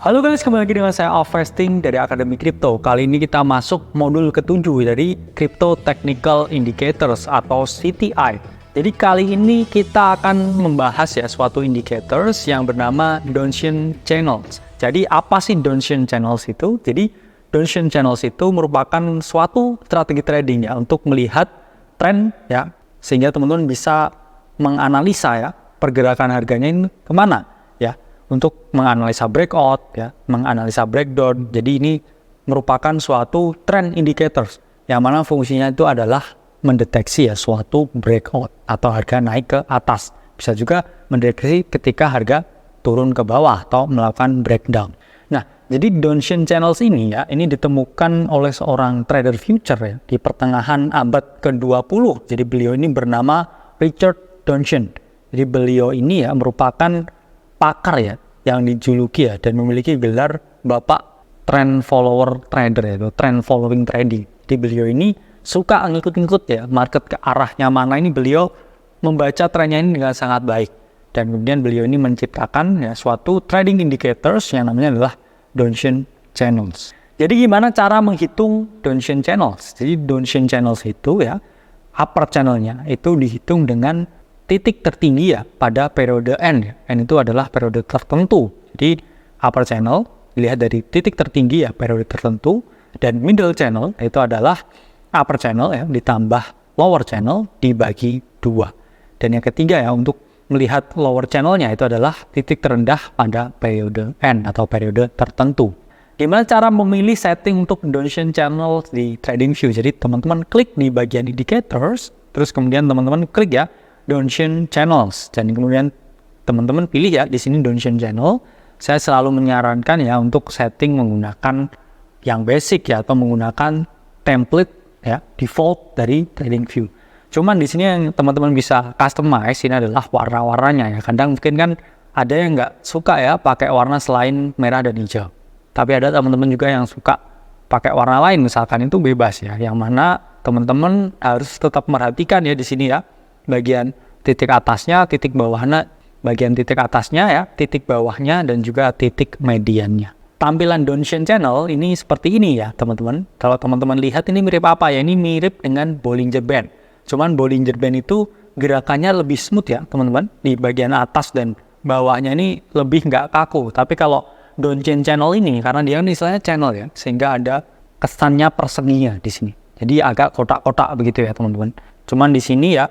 Halo guys, kembali lagi dengan saya Alvesting dari Akademi Crypto. Kali ini kita masuk modul ke-7 dari Crypto Technical Indicators atau CTI. Jadi kali ini kita akan membahas ya suatu indicators yang bernama Donchian Channels. Jadi apa sih Donchian Channels itu? Jadi Donchian Channels itu merupakan suatu strategi trading ya untuk melihat tren ya, sehingga teman-teman bisa menganalisa ya pergerakan harganya ini kemana ya, untuk menganalisa breakout ya, menganalisa breakdown. Jadi ini merupakan suatu trend indicators yang mana fungsinya itu adalah mendeteksi ya suatu breakout atau harga naik ke atas. Bisa juga mendeteksi ketika harga turun ke bawah atau melakukan breakdown. Nah, jadi Donchian Channels ini ya, ini ditemukan oleh seorang trader future ya di pertengahan abad ke-20. Jadi beliau ini bernama Richard Donchian. Jadi beliau ini ya merupakan pakar ya yang dijuluki ya dan memiliki gelar Bapak Trend Follower Trader ya, atau Trend Following Trading. Jadi beliau ini suka ngikut-ngikut ya market ke arahnya mana, ini beliau membaca trennya ini dengan sangat baik. Dan kemudian beliau ini menciptakan ya suatu trading indicators yang namanya adalah Donchian Channels. Jadi gimana cara menghitung Donchian Channels? Jadi Donchian Channels itu ya, upper channelnya itu dihitung dengan titik tertinggi ya pada periode N ya. N itu adalah periode tertentu. Jadi upper channel dilihat dari titik tertinggi ya periode tertentu, dan middle channel itu adalah upper channel ya ditambah lower channel dibagi 2. Dan yang ketiga ya, untuk melihat lower channelnya itu adalah titik terendah pada periode N atau periode tertentu. Gimana cara memilih setting untuk Donchian Channel di TradingView? Jadi teman-teman klik di bagian indicators, terus kemudian teman-teman klik ya Donchian Channels, dan kemudian teman-teman pilih ya di sini Donchian Channel. Saya selalu menyarankan ya untuk setting menggunakan yang basic ya, atau menggunakan template ya default dari TradingView. Cuman di sini yang teman-teman bisa customize ini adalah warna-warnanya ya. Kadang mungkin kan ada yang nggak suka ya pakai warna selain merah dan hijau. Tapi ada teman-teman juga yang suka pakai warna lain, misalkan itu bebas ya. Yang mana teman-teman harus tetap merhatikan ya di sini ya. Bagian titik atasnya, titik bawahnya, bagian titik atasnya ya, titik bawahnya, dan juga titik mediannya. Tampilan Donchian Channel ini seperti ini ya teman-teman. Kalau teman-teman lihat ini mirip apa ya? Ini mirip dengan Bollinger Band. Cuman Bollinger Band itu gerakannya lebih smooth ya teman-teman. Di bagian atas dan bawahnya ini lebih nggak kaku. Tapi kalau Donchian Channel ini, karena dia istilahnya channel ya, sehingga ada kesannya perseginya di sini. Jadi agak kotak-kotak begitu ya teman-teman. Cuman di sini ya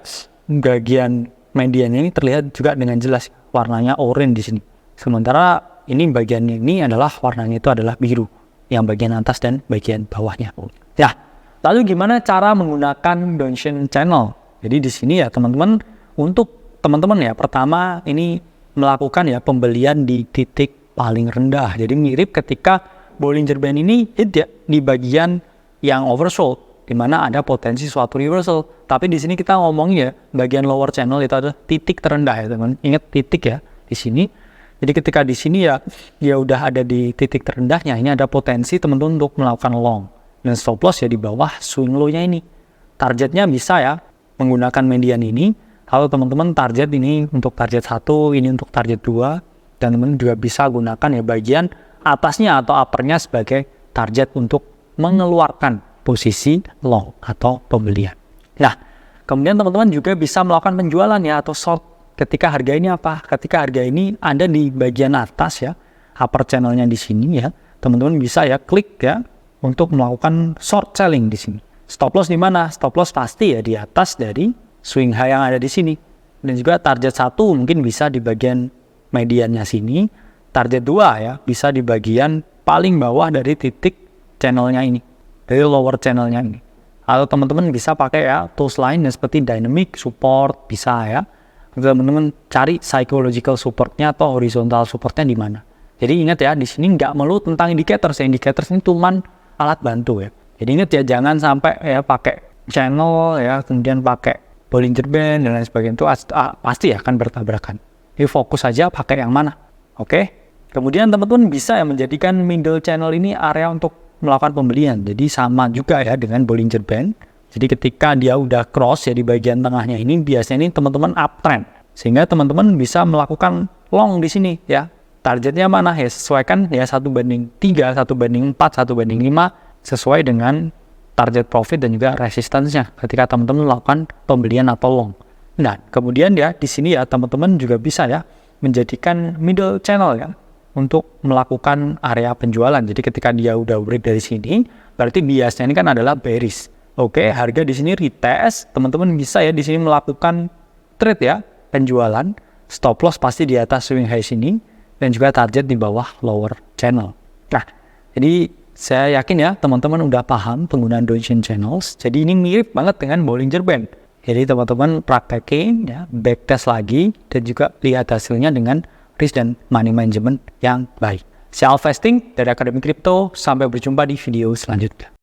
bagian median ini terlihat juga dengan jelas warnanya oranye di sini. Sementara ini bagian ini adalah warnanya itu adalah biru, yang bagian atas dan bagian bawahnya. Ya, lalu gimana cara menggunakan Donchian Channel? Jadi di sini ya teman-teman, untuk teman-teman ya pertama ini melakukan ya pembelian di titik paling rendah. Jadi mirip ketika Bollinger Band ini hit ya di bagian yang oversold, di mana ada potensi suatu reversal. Tapi di sini kita ngomongin ya bagian lower channel itu adalah titik terendah ya teman. Ingat titik ya di sini. Jadi ketika di sini ya dia udah ada di titik terendahnya, ini ada potensi teman-teman untuk melakukan long. Dan stop loss ya di bawah swing low-nya ini. Targetnya bisa ya menggunakan median ini. Kalau teman-teman target ini untuk target 1, ini untuk target 2, dan teman-teman juga bisa gunakan ya bagian atasnya atau uppernya sebagai target untuk mengeluarkan posisi long atau pembelian. Nah, kemudian teman-teman juga bisa melakukan penjualan ya atau short ketika harga ini apa? Ketika harga ini ada di bagian atas ya, upper channelnya di sini ya, teman-teman bisa ya klik ya untuk melakukan short selling di sini. Stop loss di mana? Stop loss pasti ya di atas dari swing high yang ada di sini. Dan juga target 1 mungkin bisa di bagian mediannya sini. Target 2 ya bisa di bagian paling bawah dari titik channelnya ini, dari lower channelnya ini. Atau teman-teman bisa pakai ya tools lain seperti dynamic support, bisa ya. Teman-teman cari psychological supportnya atau horizontal supportnya di mana. Jadi ingat ya, di sini nggak melulu tentang indicators. Indicators ini cuman alat bantu ya. Jadi ingat ya, jangan sampai ya pakai channel ya, kemudian pakai Bollinger Band dan lain sebagainya, itu pasti akan bertabrakan. Jadi fokus aja pakai yang mana. Oke. Kemudian teman-teman bisa ya menjadikan middle channel ini area untuk melakukan pembelian. Jadi sama juga ya dengan Bollinger Band. Jadi ketika dia udah cross ya di bagian tengahnya ini, biasanya ini teman-teman uptrend. Sehingga teman-teman bisa melakukan long di sini ya. targetnya mana ya, sesuaikan ya 1/3, 1/4, 1/5 sesuai dengan target profit dan juga resistance-nya ketika teman-teman melakukan pembelian atau long. Nah, kemudian ya di sini ya teman-teman juga bisa ya menjadikan middle channel ya untuk melakukan area penjualan. Jadi ketika dia udah break dari sini, berarti biasnya ini kan adalah bearish. Oke, harga di sini retest, teman-teman bisa ya di sini melakukan trade ya, penjualan. Stop loss pasti di atas swing high sini dan juga target di bawah lower channel. Nah, jadi saya yakin ya teman-teman udah paham penggunaan Donchian Channels. Jadi ini mirip banget dengan Bollinger Band. Jadi teman-teman praktekin ya, backtest lagi dan juga lihat hasilnya dengan risk dan money management yang baik. Saya Alvesting dari Akademi Kripto, sampai berjumpa di video selanjutnya.